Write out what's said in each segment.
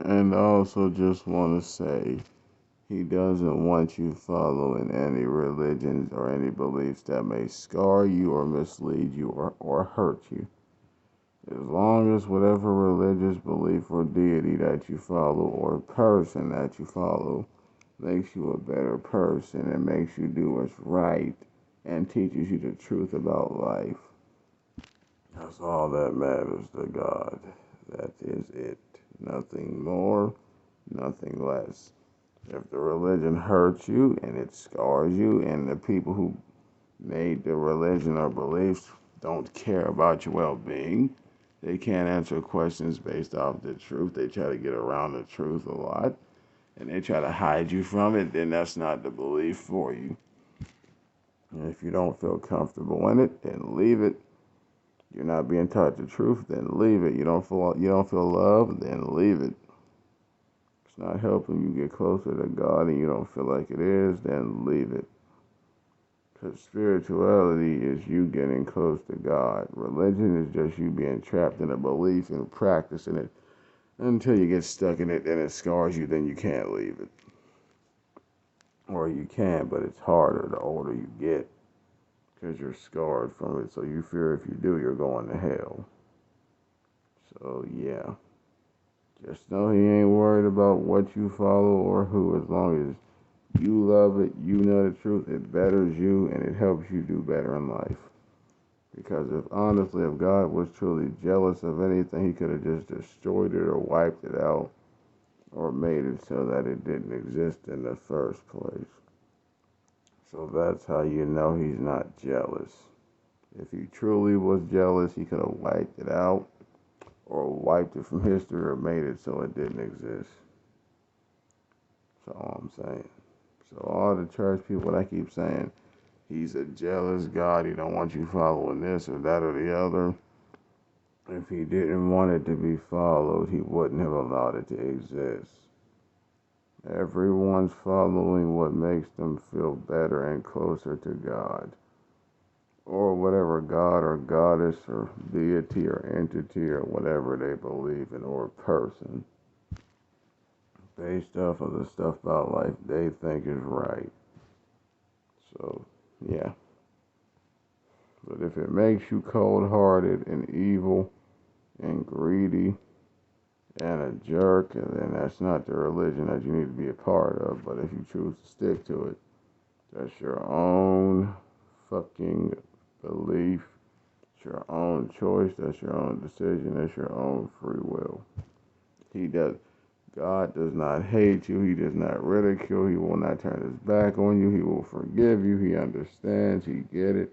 And I also just want to say, he doesn't want you following any religions or any beliefs that may scar you or mislead you or hurt you. As long as whatever religious belief or deity that you follow or person that you follow makes you a better person and makes you do what's right and teaches you the truth about life, that's all that matters to God. That is it. Nothing more, nothing less. If the religion hurts you and it scars you, and the people who made the religion or beliefs don't care about your well being, they can't answer questions based off the truth. They try to get around the truth a lot and they try to hide you from it, then that's not the belief for you. And if you don't feel comfortable in it, then leave it. You're not being taught the truth, then leave it. You don't feel love, then leave it. It's not helping you get closer to God and you don't feel like it is, then leave it. Because spirituality is you getting close to God. Religion is just you being trapped in a belief and practicing it until you get stuck in it and it scars you, then you can't leave it. Or you can, but it's harder the older you get because you're scarred from it. So you fear if you do, you're going to hell. So yeah, just know he ain't worried about what you follow or who. As long as you love it, you know the truth, it betters you and it helps you do better in life. Because if God was truly jealous of anything, he could have just destroyed it or wiped it out or made it so that it didn't exist in the first place. So that's how you know he's not jealous. If he truly was jealous, he could have wiped it out or wiped it from history or made it so it didn't exist. That's all I'm saying. So all the church people that keep saying he's a jealous God, he don't want you following this or that or the other. If he didn't want it to be followed, he wouldn't have allowed it to exist. Everyone's following what makes them feel better and closer to God, or whatever God or goddess or deity or entity or whatever they believe in, or person, based off of the stuff about life they think is right. So, yeah. But if it makes you cold hearted and evil and greedy and a jerk, and then that's not the religion that you need to be a part of. But if you choose to stick to it, that's your own fucking belief. It's your own choice. That's your own decision. That's your own free will. He does. God does not hate you. He does not ridicule. He will not turn his back on you. He will forgive you. He understands. He get it.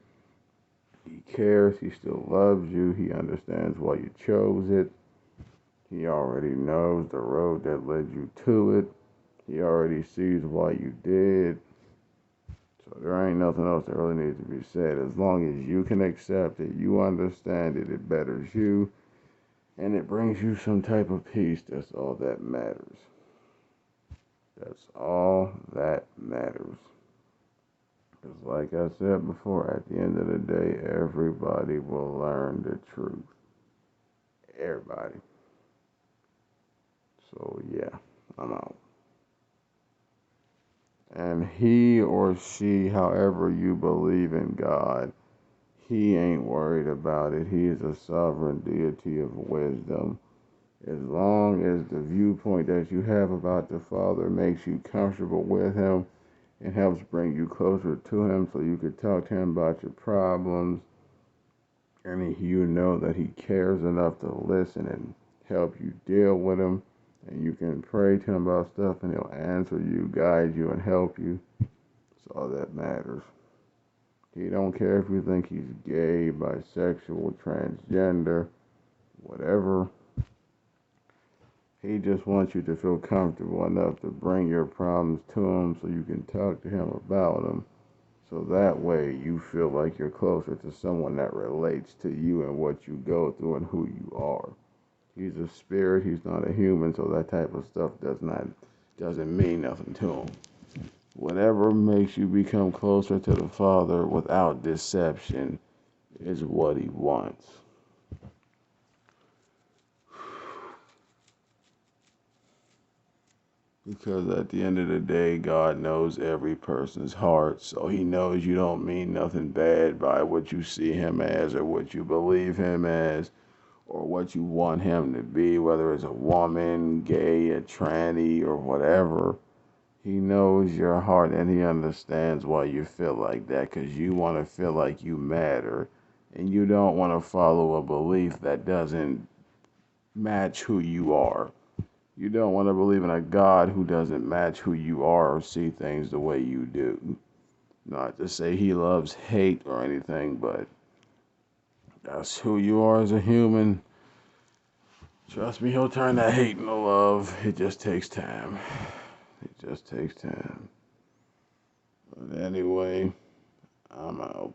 He cares. He still loves you. He understands why you chose it. He already knows the road that led you to it. He already sees why you did. So there ain't nothing else that really needs to be said. As long as you can accept it, you understand it, it betters you, and it brings you some type of peace. That's all that matters. That's all that matters. Because like I said before, at the end of the day, everybody will learn the truth. Everybody. So yeah, I'm out. And he or she, however you believe in God, he ain't worried about it. He is a sovereign deity of wisdom. As long as the viewpoint that you have about the Father makes you comfortable with him and helps bring you closer to him so you can talk to him about your problems, and you know that he cares enough to listen and help you deal with him, and you can pray to him about stuff and he'll answer you, guide you, and help you. That's all that matters. He don't care if you think he's gay, bisexual, transgender, whatever. He just wants you to feel comfortable enough to bring your problems to him so you can talk to him about them. So that way you feel like you're closer to someone that relates to you and what you go through and who you are. He's a spirit, he's not a human, so that type of stuff doesn't mean nothing to him. Whatever makes you become closer to the Father without deception is what he wants. Because at the end of the day, God knows every person's heart. So he knows you don't mean nothing bad by what you see him as or what you believe him as or what you want him to be, whether it's a woman, gay, a tranny, or whatever. He knows your heart and he understands why you feel like that because you want to feel like you matter and you don't want to follow a belief that doesn't match who you are. You don't want to believe in a God who doesn't match who you are or see things the way you do. Not to say he loves hate or anything, but that's who you are as a human. Trust me, he'll turn that hate into love. It just takes time. It just takes time. But anyway, I'm out.